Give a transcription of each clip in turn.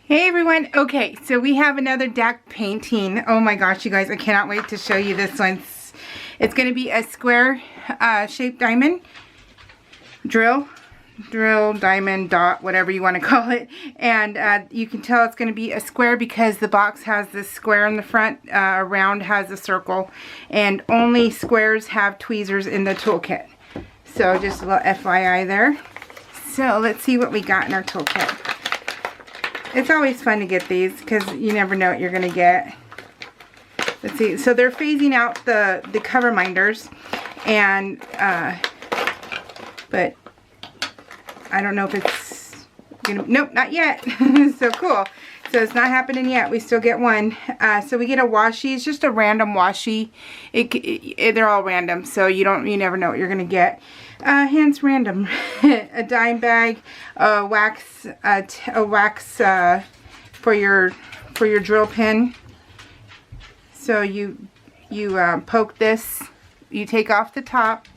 Hey everyone, okay, so we have another DAC painting. Oh my gosh, you guys, I cannot wait to show you this one. It's going to be a square shaped diamond drill, diamond, dot, whatever you want to call it. And you can tell it's going to be a square because the box has this square in the front, a round has a circle, and only squares have tweezers in the toolkit. So just a little FYI there. So let's see what we got in our toolkit. It's always fun to get these because you never know what you're going to get. Let's see. So they're phasing out the cover minders, and but I don't know if it's gonna. Nope, not yet. So cool. So it's not happening yet. We still get one. So we get a washi. It's just a random washi. They're all random, so you never know what you're gonna get. Hence random. A dime bag, a wax for your drill pin. So you poke this. You take off the top,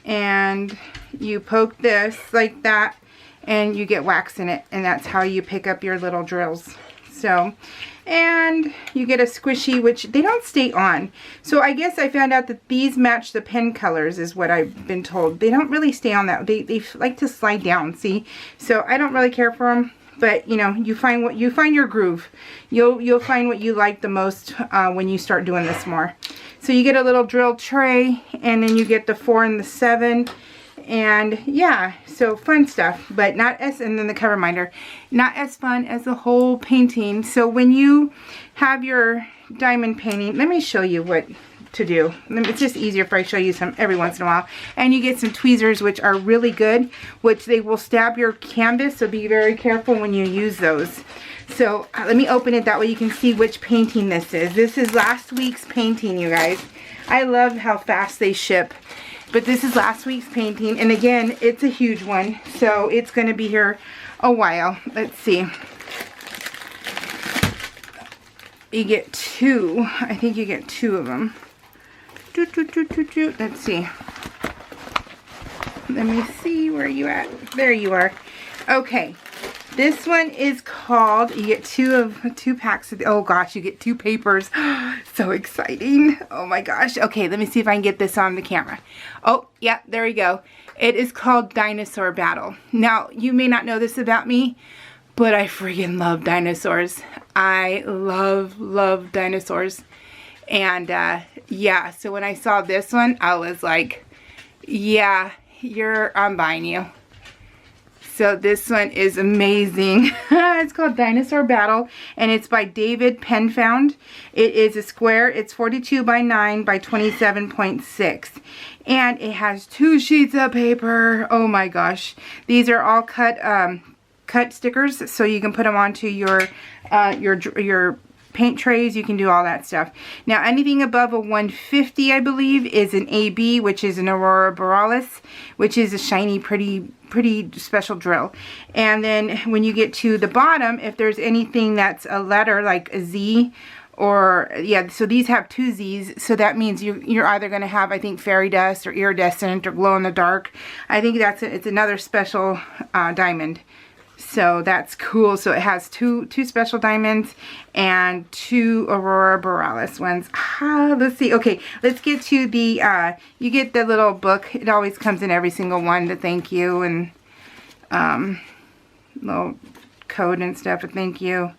and you poke this like that, and you get wax in it, and that's how you pick up your little drills. So, and you get a squishy, which they don't stay on. So I guess I found out that these match the pen colors is what I've been told. They don't really stay on that. They like to slide down, see? So I don't really care for them, but you know, you find your groove. You'll find what you like the most when you start doing this more. So you get a little drill tray, and then you get the 4 and the 7. And yeah, so fun stuff, but not as, and then the cover minder, not as fun as the whole painting. So when you have your diamond painting, let me show you what to do. It's just easier if I show you some every once in a while. And you get some tweezers, which are really good, which they will stab your canvas, so be very careful when you use those. So let me open it, that way you can see which painting this is. This is last week's painting, you guys. I love how fast they ship. But this is last week's painting, and again, it's a huge one, so it's going to be here a while. Let's see. You get 2. I think you get 2 of them. Let's see. Let me see where you at. There you are. Okay. This one is called, you get 2 packs of, oh gosh, you get 2 papers. So exciting. Oh my gosh. Okay, let me see if I can get this on the camera. Oh, yeah, there we go. It is called Dinosaur Battle. Now, you may not know this about me, but I freaking love dinosaurs. I love dinosaurs. And yeah, so when I saw this one, I was like, yeah, I'm buying you. So this one is amazing. It's called Dinosaur Battle, and it's by David Penfound. It is a square. It's 42 by 9 by 27.6. And it has 2 sheets of paper. Oh my gosh. These are all cut stickers, so you can put them onto your paint trays. You can do all that stuff. Now anything above a 150, I believe, is an AB, which is an Aurora Borealis, which is a shiny, pretty special drill. And then when you get to the bottom, if there's anything that's a letter like a Z, or yeah, so these have 2 Z's, so that means you're either going to have, I think, fairy dust or iridescent or glow in the dark. I think it's another special diamond. So that's cool. So it has two special diamonds and 2 Aurora Borealis ones. Let's see. Okay, let's get to the, you get the little book. It always comes in every single one, the thank you and little code and stuff, a thank you.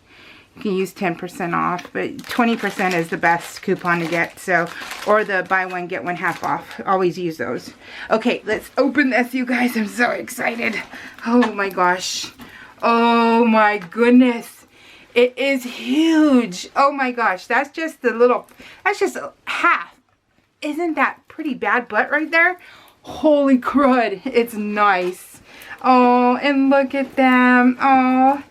You can use 10% off, but 20% is the best coupon to get. So, or the buy one, get one half off. Always use those. Okay, let's open this, you guys. I'm so excited. Oh my gosh. Oh my goodness. It is huge. Oh my gosh. That's just that's just half. Isn't that pretty bad butt right there? Holy crud. It's nice. Oh, and look at them. Oh,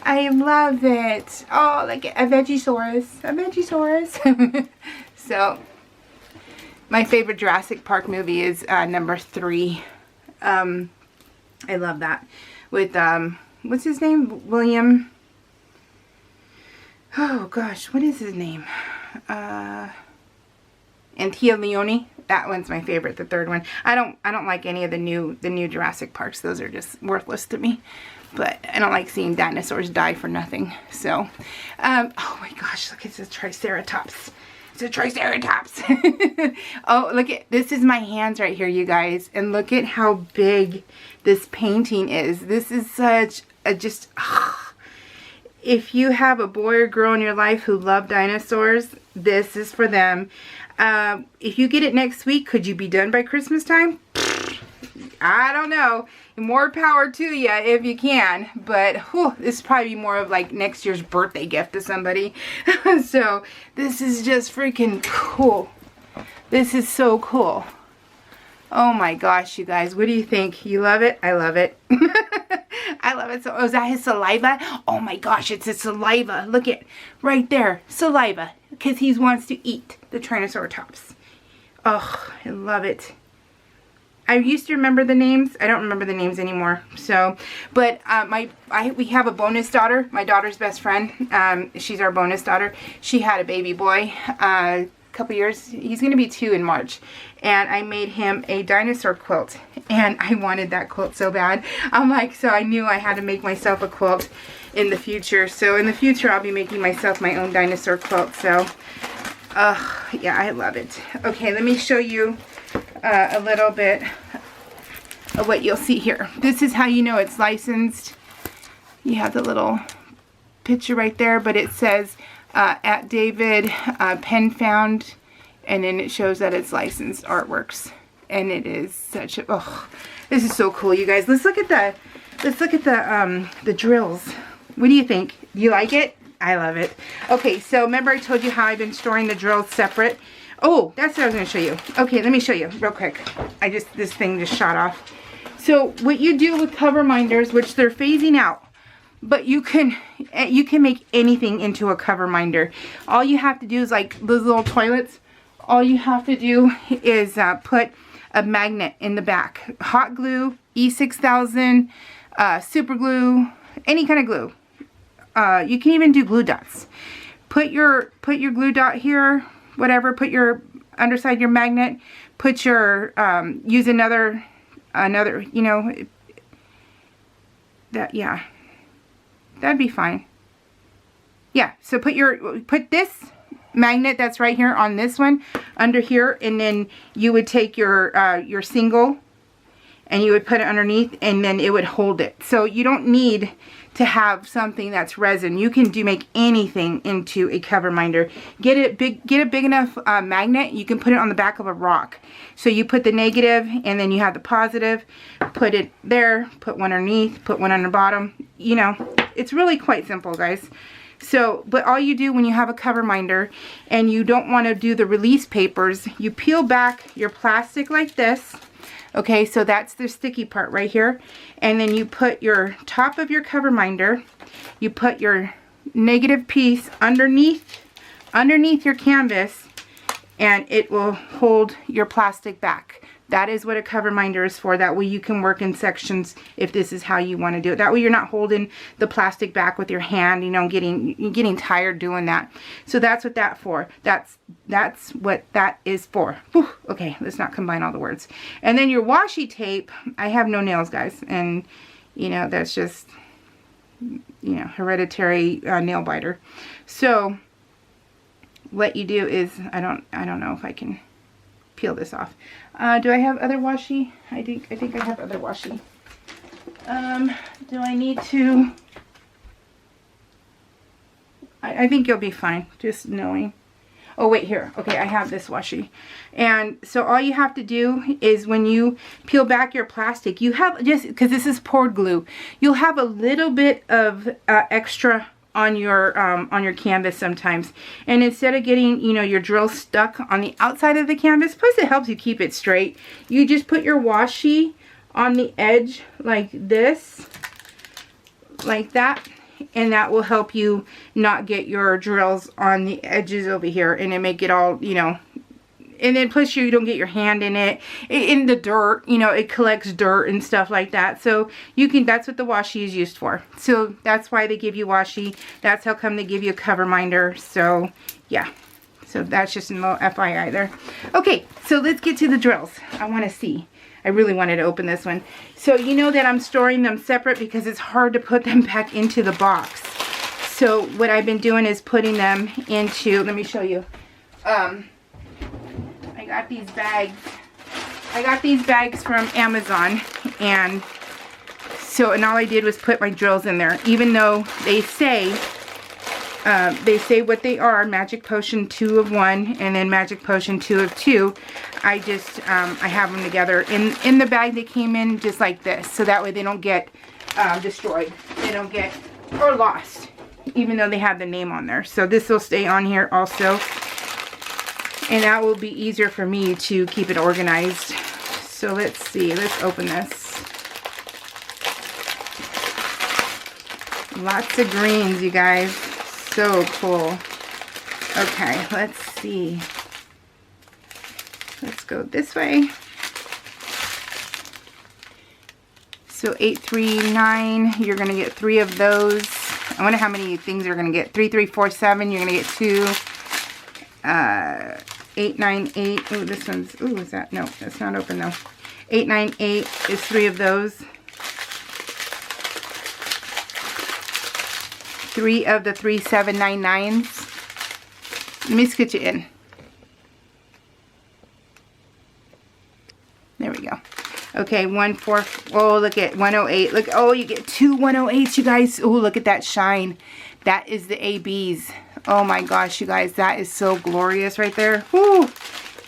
I love it. Oh, like a Vegisaurus. A Vegisaurus. So, my favorite Jurassic Park movie is number 3. I love that. With, what's his name? William. Oh gosh, what is his name? Tia Leone. That one's my favorite, the 3rd one. I don't like any of the new Jurassic Parks. Those are just worthless to me. but I don't like seeing dinosaurs die for nothing. So, oh my gosh, look, it's a Triceratops. It's a Triceratops. Oh, look at, this is my hands right here, you guys. And look at how big this painting is. This is such a just, if you have a boy or girl in your life who love dinosaurs, this is for them. If you get it next week, could you be done by Christmas time? I don't know. More power to you if you can. But whew, this is probably more of like next year's birthday gift to somebody. So this is just freaking cool. This is so cool. Oh my gosh, you guys. What do you think? You love it? I love it. I love it. So, oh, is that his saliva? Oh my gosh, it's his saliva. Look at right there. Saliva. Because he wants to eat the Triceratops. Oh, I love it. I used to remember the names. I don't remember the names anymore. So, but we have a bonus daughter. My daughter's best friend. She's our bonus daughter. She had a baby boy a couple years. He's going to be 2 in March. And I made him a dinosaur quilt. And I wanted that quilt so bad. I'm like, so I knew I had to make myself a quilt in the future. So in the future, I'll be making myself my own dinosaur quilt. So, yeah, I love it. Okay, let me show you a little bit of what you'll see here. This is how you know it's licensed. You have the little picture right there, but it says at David Pen Found, and then it shows that it's licensed artworks. And it is such a, oh, this is so cool, you guys. Let's look at the drills. What do you think? Do you like it? I love it. Okay, so remember I told you how I've been storing the drills separate. Oh, that's what I was going to show you. Okay, let me show you real quick. This thing just shot off. So what you do with cover minders, which they're phasing out, but you can make anything into a cover minder. All you have to do is, like those little toilets, all you have to do is put a magnet in the back. Hot glue, E6000, super glue, any kind of glue. You can even do glue dots. Put your glue dot here, whatever, put your underside your magnet, put your use another, you know, that, yeah, that'd be fine. Yeah, so put this magnet that's right here on this one under here, and then you would take your single and you would put it underneath, and then it would hold it. So you don't need to have something that's resin. You can make anything into a cover minder. Get a big enough magnet. You can put it on the back of a rock. So you put the negative, and then you have the positive. Put it there. Put one underneath. Put one on the bottom. You know, it's really quite simple, guys. So, but all you do when you have a cover minder and you don't want to do the release papers, you peel back your plastic like this. Okay, so that's the sticky part right here. And then you put your top of your cover minder, you put your negative piece underneath your canvas, and it will hold your plastic back. That is what a cover minder is for. That way you can work in sections if this is how you want to do it. That way you're not holding the plastic back with your hand, you know, getting tired doing that. So that's what that's for. That's what that is for. Whew. Okay, let's not combine all the words. And then your washi tape, I have no nails, guys, and you know, that's just, you know, hereditary nail biter. So what you do is, I don't know if I can peel this off. Do I have other washi? I think I have other washi. Do I need to? I think you'll be fine, just knowing. Oh wait, here. Okay, I have this washi. And so all you have to do is when you peel back your plastic, you have, just because this is poured glue, you'll have a little bit of extra on your canvas sometimes, and instead of getting, you know, your drill stuck on the outside of the canvas, plus it helps you keep it straight, you just put your washi on the edge like this, like that, and that will help you not get your drills on the edges over here, and it make it all, you know. And then plus you don't get your hand in it, in the dirt, you know, it collects dirt and stuff like that. So you can, that's what the washi is used for. So that's why they give you washi. That's how come they give you a cover minder. So yeah, so that's just a little FYI there. Okay, so let's get to the drills. I want to see. I really wanted to open this one. So you know that I'm storing them separate because it's hard to put them back into the box. So what I've been doing is putting them into, let me show you. I got these bags. I got these bags from Amazon, and all I did was put my drills in there, even though they say what they are, Magic Potion 2 of 1 and then Magic Potion 2 of 2. I just, I have them together in the bag they came in just like this, so that way they don't get destroyed. They don't get, or lost, even though they have the name on there. So this will stay on here also, and that will be easier for me to keep it organized. So let's see, let's open this. Lots of greens, you guys. So cool. Okay, let's see. Let's go this way. So 839, you're going to get 3 of those. I wonder how many things you're going to get. 3347, you're going to get 2. 898, oh, this one's, oh, is that, no, that's not open though. 898 is 3 of those. 3 of the 3799s. Let me scooch it in. There we go. Okay, 14, oh, look at 108. Look, oh, you get 2 108s, you guys. Oh, look at that shine. That is the ABs. Oh my gosh, you guys, that is so glorious right there. Woo!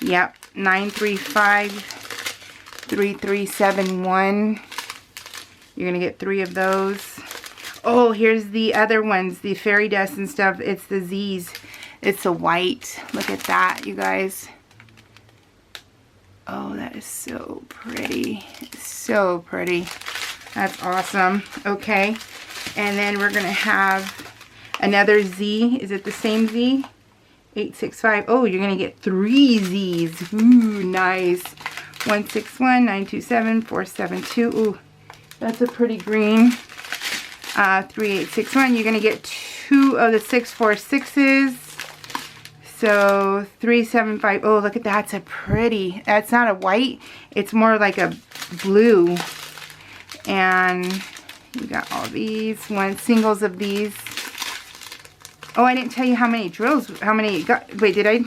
Yep, 935, 3371. You're going to get 3 of those. Oh, here's the other ones, the fairy dust and stuff. It's the Z's. It's a white. Look at that, you guys. Oh, that is so pretty. So pretty. That's awesome. Okay. And then we're going to have another Z. Is it the same Z? 865. Oh, you're going to get 3 Z's. Ooh, nice. 161, 927, 472. Ooh, that's a pretty green. 3861. You're going to get 2 of the 646s. So 375. Oh, look at that. That's a pretty. That's not a white. It's more like a blue. And you got all these. Singles of these. Oh, I didn't tell you how many drills. How many you got. Wait, did I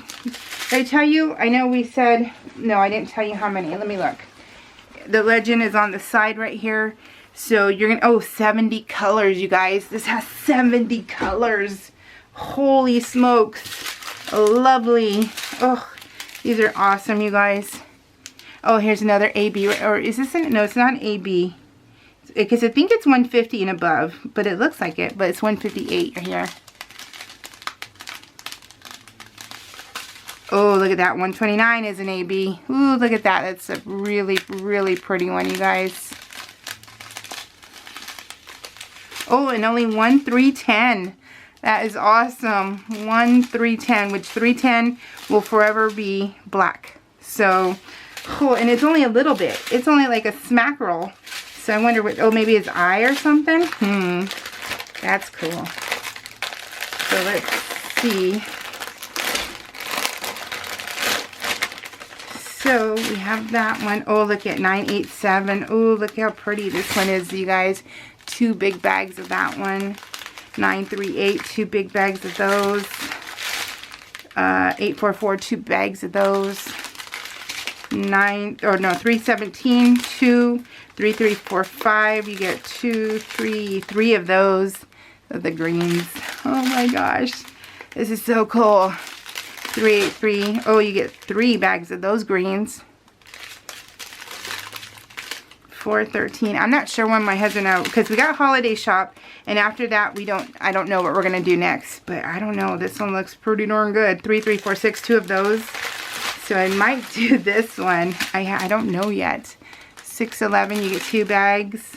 tell you? I know we said. No, I didn't tell you how many. Let me look. The legend is on the side right here. So you're going to. Oh, 70 colors, you guys. This has 70 colors. Holy smokes. Lovely. Oh, these are awesome, you guys. Oh, here's another AB. Or is this no, it's not an AB. Because I think it's 150 and above. But it looks like it. But it's 158 right here. Oh, look at that. 129 is an AB. Ooh, look at that. That's a really, really pretty one, you guys. Oh, and only 1 310. That is awesome. 1 310, which 310 will forever be black. So, oh, and it's only a little bit. It's only like a smack roll. So I wonder what, oh, maybe it's eye or something? That's cool. So let's see. So we have that one. Oh, look at 987. Oh, look how pretty this one is, you guys. 2 big bags of that one. 938, 2 big bags of those. 844, 2 bags of those. 317, 2. 3345, you get 3 of those. Of the greens. Oh my gosh. This is so cool. 383. Oh, you get 3 bags of those greens. 413. I'm not sure when my husband out because we got holiday shop, and after that I don't know what we're gonna do next. But I don't know. This one looks pretty darn good. 3346. 2 of those. So I might do this one. I don't know yet. 611. You get 2 bags.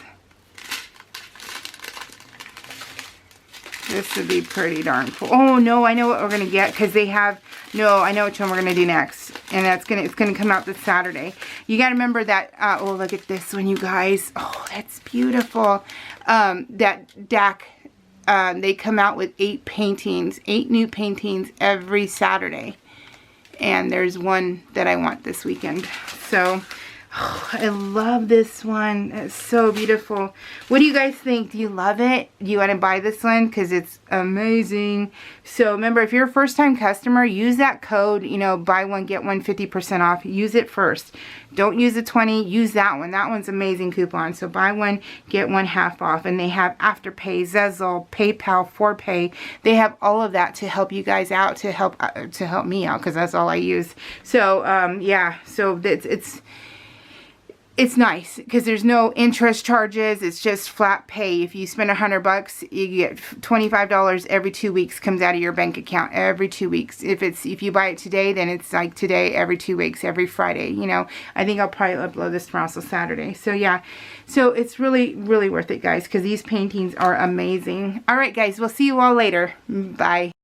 This would be pretty darn cool. Oh no, I know what we're gonna get because they have. No, I know which one we're gonna do next, and it's gonna come out this Saturday. You gotta remember that. Oh, look at this one, you guys. Oh, that's beautiful. That DAC. They come out with 8 paintings, 8 new paintings every Saturday, and there's one that I want this weekend. So Oh, I love this one. It's so beautiful. What do you guys think? Do you love it? Do you want to buy this one? Because it's amazing. So remember, if you're a first-time customer, use that code, you know, buy one, get one 50% off. Use it first. Don't use the 20. Use that one. That one's amazing coupon. So buy one, get one half off. And they have Afterpay, Zezzle, PayPal, 4Pay. They have all of that to help you guys out, to help me out, because that's all I use. So yeah, so it's nice because there's no interest charges. It's just flat pay. If you spend $100, you get $25 every 2 weeks comes out of your bank account every 2 weeks. If you buy it today, then it's like today, every 2 weeks, every Friday. You know, I think I'll probably upload this tomorrow, so Saturday. So yeah, so it's really, really worth it, guys, because these paintings are amazing. All right, guys, we'll see you all later. Bye.